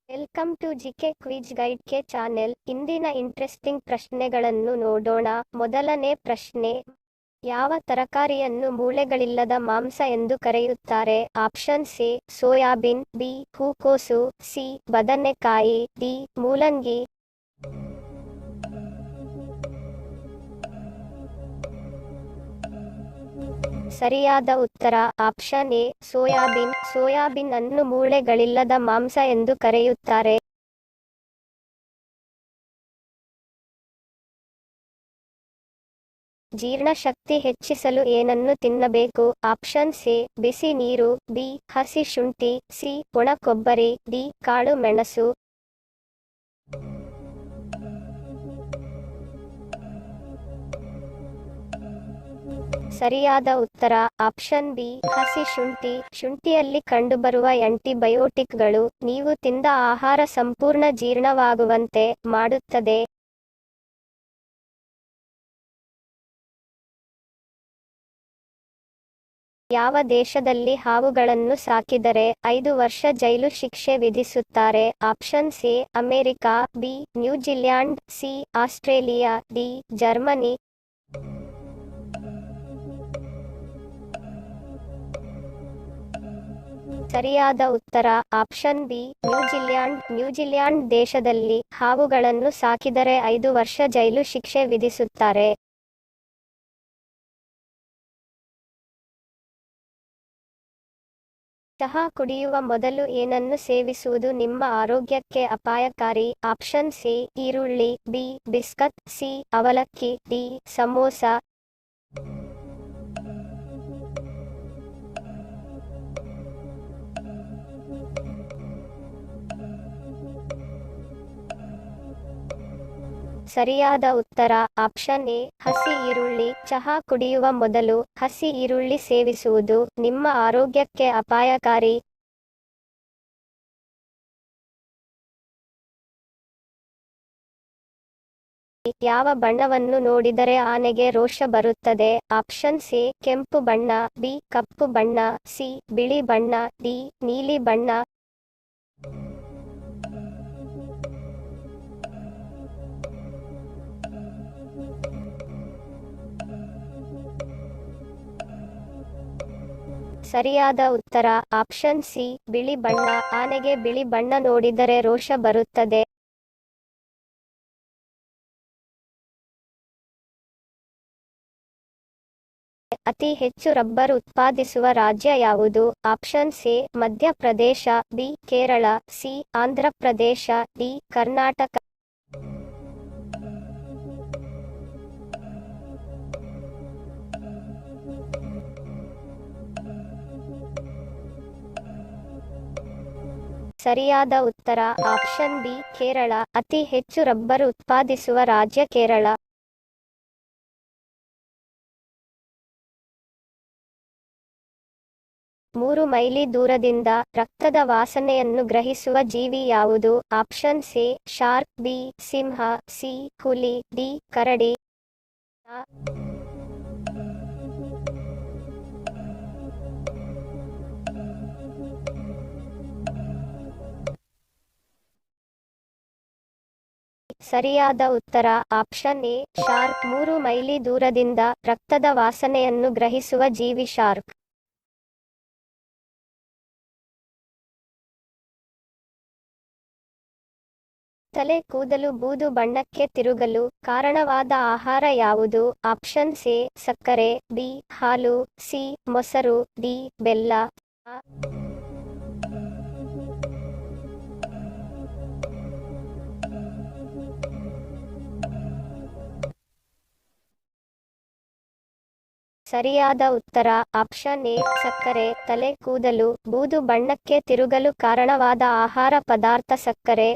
Welcome to GK quiz guide ಕೆ channel. ಇಂದಿನ interesting ಪ್ರಶ್ನೆಗಳನ್ನು ನೋಡೋಣ. ಮೊದಲನೇ ಪ್ರಶ್ನೆ, ಯಾವ ತರಕಾರಿಯನ್ನು ಮೂಳೆಗಳಿಲ್ಲದ ಮಾಂಸ ಎಂದು ಕರೆಯುತ್ತಾರೆ? ಆಪ್ಷನ್ ಎ ಸೋಯಾಬೀನ್, ಬಿ ಹೂಕೋಸು, ಸಿ ಬದನೆಕಾಯಿ, ಡಿ ಮೂಲಂಗಿ. ಸರಿಯಾದ ಉತ್ತರ ಆಪ್ಷನ್ ಎ ಸೋಯಾಬೀನ್. ಸೋಯಾಬೀನ್ ಅನ್ನು ಮೂಳೆಗಳಿಲ್ಲದ ಮಾಂಸ ಎಂದು ಕರೆಯುತ್ತಾರೆ. ಜೀರ್ಣಶಕ್ತಿ ಹೆಚ್ಚಿಸಲು ಏನನ್ನು ತಿನ್ನಬೇಕು? ಆಪ್ಷನ್ ಎ ಬಿಸಿ ನೀರು, ಬಿ ಹಸಿ ಶುಂಠಿ, ಸಿ ಒಣ ಕೊಬ್ಬರಿ, ಡಿ ಕಾಳು ಮೆಣಸು. ಸರಿಯಾದ ಉತ್ತರ ಆಪ್ಷನ್ ಬಿ ಹಸಿ ಶುಂಠಿ. ಶುಂಠಿಯಲ್ಲಿ ಕಂಡುಬರುವ ಆಂಟಿಬಯೋಟಿಕ್ಗಳು ನೀವು ತಿಂದ ಆಹಾರ ಸಂಪೂರ್ಣ ಜೀರ್ಣವಾಗುವಂತೆ ಮಾಡುತ್ತದೆ. ಯಾವ ದೇಶದಲ್ಲಿ ಹಾವುಗಳನ್ನು ಸಾಕಿದರೆ 5 ವರ್ಷ ಜೈಲು ಶಿಕ್ಷೆ ವಿಧಿಸುತ್ತಾರೆ? Option A America, B New Zealand, C Australia, D Germany. ಸರಿಯಾದ ಉತ್ತರ ಆಪ್ಷನ್ ಬಿ ನ್ಯೂಜಿಲ್ಯಾಂಡ್. ನ್ಯೂಜಿಲ್ಯಾಂಡ್ ದೇಶದಲ್ಲಿ ಹಾವುಗಳನ್ನು ಸಾಕಿದರೆ 5 ವರ್ಷ ಜೈಲು ಶಿಕ್ಷೆ ವಿಧಿಸುತ್ತಾರೆ. ಚಹಾ ಕುಡಿಯುವ ಮೊದಲು ಏನನ್ನು ಸೇವಿಸುವುದು ನಿಮ್ಮ ಆರೋಗ್ಯಕ್ಕೆ ಅಪಾಯಕಾರಿ? ಆಪ್ಷನ್ ಎ ಈರುಳ್ಳಿ, ಬಿ ಬಿಸ್ಕತ್, ಸಿ ಅವಲಕ್ಕಿ, ಡಿ ಸಮೋಸ. ಸರಿಯಾದ ಉತ್ತರ ಆಪ್ಷನ್ ಎ ಹಸಿ ಈರುಳ್ಳಿ. ಚಹಾ ಕುಡಿಯುವ ಮೊದಲು ಹಸಿ ಈರುಳ್ಳಿ ಸೇವಿಸುವುದು ನಿಮ್ಮ ಆರೋಗ್ಯಕ್ಕೆ ಅಪಾಯಕಾರಿ. ಯಾವ ಬಣ್ಣವನ್ನು ನೋಡಿದರೆ ಆನೆಗೆ ರೋಷ ಬರುತ್ತದೆ? ಆಪ್ಷನ್ ಎ ಕೆಂಪು ಬಣ್ಣ, ಬಿ ಕಪ್ಪು ಬಣ್ಣ, ಸಿ ಬಿಳಿ ಬಣ್ಣ, ಡಿ ನೀಲಿ ಬಣ್ಣ. ಸರಿಯಾದ ಉತ್ತರ ಆಪ್ಷನ್ ಸಿ ಬಿಳಿ ಬಣ್ಣ. ಆನೆಗೆ ಬಿಳಿ ಬಣ್ಣ ನೋಡಿದರೆ ರೋಷ ಬರುತ್ತದೆ. ಅತಿ ಹೆಚ್ಚು ರಬ್ಬರ್ ಉತ್ಪಾದಿಸುವ ರಾಜ್ಯ ಯಾವುದು? Option A Madhya Pradesh, B Kerala, C Andhra Pradesh, D Karnataka. ಸರಿಯಾದ ಉತ್ತರ ಆಪ್ಷನ್ ಬಿ ಕೇರಳ. ಅತಿ ಹೆಚ್ಚು ರಬ್ಬರ್ ಉತ್ಪಾದಿಸುವ ರಾಜ್ಯ ಕೇರಳ. ಮೂರು ಮೈಲಿ ದೂರದಿಂದ ರಕ್ತದ ವಾಸನೆಯನ್ನು ಗ್ರಹಿಸುವ ಜೀವಿ ಯಾವುದು? Option A shark, B Simha, C ಹುಲಿ, ಡಿ ಕರಡಿ. ಸರಿಯಾದ ಉತ್ತರ ಆಪ್ಷನ್ ಎ ಶಾರ್ಕ್. 3 ಮೈಲಿ ದೂರದಿಂದ ರಕ್ತದ ವಾಸನೆಯನ್ನು ಗ್ರಹಿಸುವ ಜೀವಿ ಶಾರ್ಕ್. ತಲೆ ಕೂದಲು ಬೂದು ಬಣ್ಣಕ್ಕೆ ತಿರುಗಲು ಕಾರಣವಾದ ಆಹಾರ ಯಾವುದು? ಆಪ್ಷನ್ ಎ ಸಕ್ಕರೆ, ಬಿ ಹಾಲು, ಸಿ ಮೊಸರು, ಡಿ ಬೆಲ್ಲ. ಸರಿಯಾದ ಉತ್ತರ ಆಪ್ಷನ್ ಎ ಸಕ್ಕರೆ. ತಲೆ ಕೂದಲು ಬೂದು ಬಣ್ಣಕ್ಕೆ ತಿರುಗಲು ಕಾರಣವಾದ ಆಹಾರ ಪದಾರ್ಥ ಸಕ್ಕರೆ.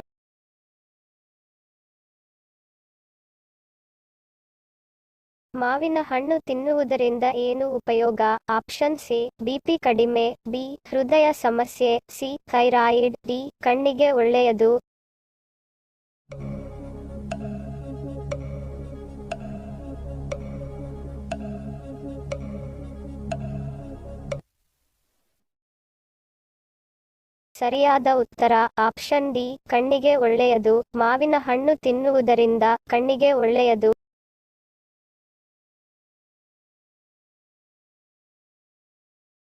ಮಾವಿನ ಹಣ್ಣು ತಿನ್ನುವುದರಿಂದ ಏನು ಉಪಯೋಗ? ಆಪ್ಷನ್ ಎ ಬಿಪಿ ಕಡಿಮೆ, ಬಿ ಹೃದಯ ಸಮಸ್ಯೆ, ಸಿ ಥೈರಾಯಿಡ್, ಡಿ ಕಣ್ಣಿಗೆ ಒಳ್ಳೆಯದು. ಸರಿಯಾದ ಉತ್ತರ ಆಪ್ಷನ್ ಡಿ ಕಣ್ಣಿಗೆ ಒಳ್ಳೆಯದು. ಮಾವಿನ ಹಣ್ಣು ತಿನ್ನುವುದರಿಂದ ಕಣ್ಣಿಗೆ ಒಳ್ಳೆಯದು.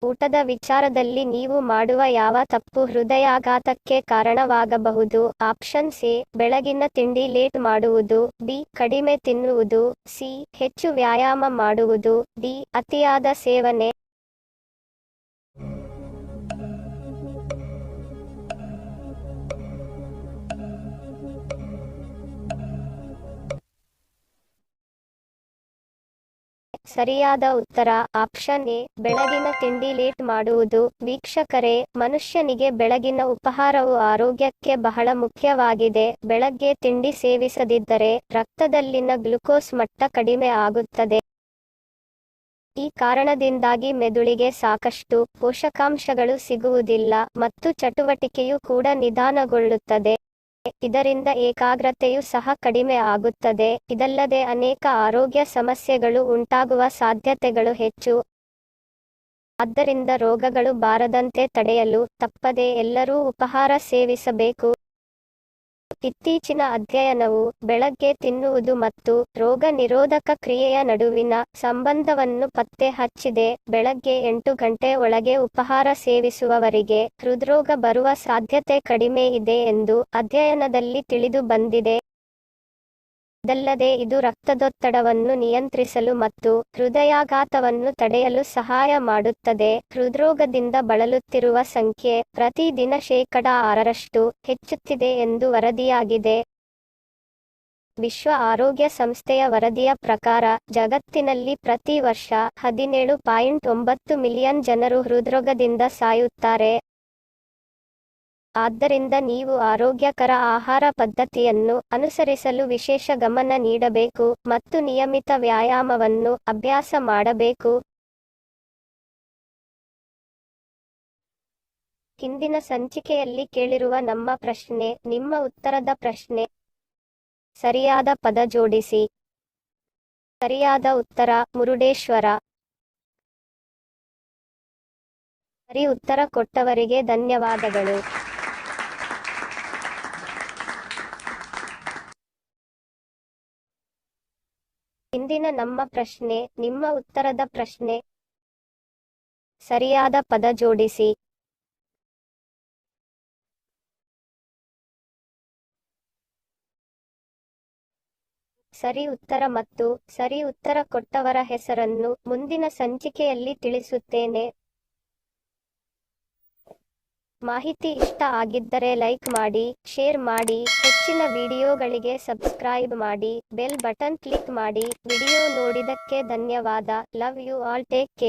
ಊಟದ ವಿಚಾರದಲ್ಲಿ ನೀವು ಮಾಡುವ ಯಾವ ತಪ್ಪು ಹೃದಯಾಘಾತಕ್ಕೆ ಕಾರಣವಾಗಬಹುದು? ಆಪ್ಷನ್ ಸಿ ಬೆಳಗಿನ ತಿಂಡಿ ಲೇಟ್ ಮಾಡುವುದು, ಬಿ ಕಡಿಮೆ ತಿನ್ನುವುದು, ಸಿ ಹೆಚ್ಚು ವ್ಯಾಯಾಮ ಮಾಡುವುದು, ಡಿ ಅತಿಯಾದ ಸೇವನೆ. ಸರಿಯಾದ ಉತ್ತರ ಆಪ್ಷನ್ ಎ ಬೆಳಗಿನ ತಿಂಡಿ ಲೇಟ್ ಮಾಡುವುದು. ವೀಕ್ಷಕರೇ, ಮನುಷ್ಯನಿಗೆ ಬೆಳಗಿನ ಉಪಹಾರವು ಆರೋಗ್ಯಕ್ಕೆ ಬಹಳ ಮುಖ್ಯವಾಗಿದೆ. ಬೆಳಗ್ಗೆ ತಿಂಡಿ ಸೇವಿಸದಿದ್ದರೆ ರಕ್ತದಲ್ಲಿನ ಗ್ಲುಕೋಸ್ ಮಟ್ಟ ಕಡಿಮೆ ಆಗುತ್ತದೆ. ಈ ಕಾರಣದಿಂದಾಗಿ ಮೆದುಳಿಗೆ ಸಾಕಷ್ಟು ಪೋಷಕಾಂಶಗಳು ಸಿಗುವುದಿಲ್ಲ ಮತ್ತು ಚಟುವಟಿಕೆಯು ಕೂಡ ನಿಧಾನಗೊಳ್ಳುತ್ತದೆ. ಇದರಿಂದ ಏಕಾಗ್ರತೆಯು ಸಹ ಕಡಿಮೆ ಆಗುತ್ತದೆ. ಇದಲ್ಲದೆ ಅನೇಕ ಆರೋಗ್ಯ ಸಮಸ್ಯೆಗಳು ಉಂಟಾಗುವ ಸಾಧ್ಯತೆಗಳು ಹೆಚ್ಚು. ಆದ್ದರಿಂದ ರೋಗಗಳು ಬಾರದಂತೆ ತಡೆಯಲು ತಪ್ಪದೆ ಎಲ್ಲರೂ ಉಪಹಾರ ಸೇವಿಸಬೇಕು. ಇತ್ತೀಚಿನ ಅಧ್ಯಯನವು ಬೆಳಗ್ಗೆ ತಿನ್ನುವುದು ಮತ್ತು ರೋಗ ನಿರೋಧಕ ಕ್ರಿಯೆಯ ನಡುವಿನ ಸಂಬಂಧವನ್ನು ಪತ್ತೆ ಹಚ್ಚಿದೆ. ಬೆಳಗ್ಗೆ 8 ಗಂಟೆ ಒಳಗೆ ಉಪಹಾರ ಸೇವಿಸುವವರಿಗೆ ಹೃದ್ರೋಗ ಬರುವ ಸಾಧ್ಯತೆ ಕಡಿಮೆ ಇದೆ ಎಂದು ಅಧ್ಯಯನದಲ್ಲಿ ತಿಳಿದು ಬಂದಿದೆ. ಇದಲ್ಲದೆ ಇದು ರಕ್ತದೊತ್ತಡವನ್ನು ನಿಯಂತ್ರಿಸಲು ಮತ್ತು ಹೃದಯಾಘಾತವನ್ನು ತಡೆಯಲು ಸಹಾಯ ಮಾಡುತ್ತದೆ. ಹೃದ್ರೋಗದಿಂದ ಬಳಲುತ್ತಿರುವ ಸಂಖ್ಯೆ ಪ್ರತಿದಿನ 6% ಹೆಚ್ಚುತ್ತಿದೆ ಎಂದು ವರದಿಯಾಗಿದೆ. ವಿಶ್ವ ಆರೋಗ್ಯ ಸಂಸ್ಥೆಯ ವರದಿಯ ಪ್ರಕಾರ ಜಗತ್ತಿನಲ್ಲಿ ಪ್ರತಿ ವರ್ಷ 17.9 ಮಿಲಿಯನ್ ಜನರು ಹೃದ್ರೋಗದಿಂದ ಸಾಯುತ್ತಾರೆ. ಆದ್ದರಿಂದ ನೀವು ಆರೋಗ್ಯಕರ ಆಹಾರ ಪದ್ಧತಿಯನ್ನು ಅನುಸರಿಸಲು ವಿಶೇಷ ಗಮನ ನೀಡಬೇಕು ಮತ್ತು ನಿಯಮಿತ ವ್ಯಾಯಾಮವನ್ನು ಅಭ್ಯಾಸ ಮಾಡಬೇಕು. ಹಿಂದಿನ ಸಂಚಿಕೆಯಲ್ಲಿ ಕೇಳಿರುವ ನಮ್ಮ ಪ್ರಶ್ನೆ ನಿಮ್ಮ ಉತ್ತರದ ಪ್ರಶ್ನೆ. ಸರಿಯಾದ ಪದ ಜೋಡಿಸಿ. ಸರಿಯಾದ ಉತ್ತರ ಮುರುಡೇಶ್ವರ. ಸರಿ ಉತ್ತರ ಕೊಟ್ಟವರಿಗೆ ಧನ್ಯವಾದಗಳು. ಇಂದಿನ ನಮ್ಮ ಪ್ರಶ್ನೆ ನಿಮ್ಮ ಉತ್ತರದ ಪ್ರಶ್ನೆ. ಸರಿಯಾದ ಪದ ಜೋಡಿಸಿ. ಸರಿ ಉತ್ತರ ಮತ್ತು ಸರಿ ಉತ್ತರ ಕೊಟ್ಟವರ ಹೆಸರನ್ನು ಮುಂದಿನ ಸಂಚಿಕೆಯಲ್ಲಿ ತಿಳಿಸುತ್ತೇನೆ. ಮಾಹಿತಿ ಇಷ್ಟ ಆಗಿದ್ದರೆ ಲೈಕ್ ಮಾಡಿ, ಶೇರ್ ಮಾಡಿ, ಹೆಚ್ಚಿನ ವಿಡಿಯೋಗಳಿಗೆ ಸಬ್ಸ್ಕ್ರೈಬ್ ಮಾಡಿ, ಬೆಲ್ ಬಟನ್ ಕ್ಲಿಕ್ ಮಾಡಿ. ವಿಡಿಯೋ ನೋಡಿದಕ್ಕೆ ಧನ್ಯವಾದ. Love you all. Take care.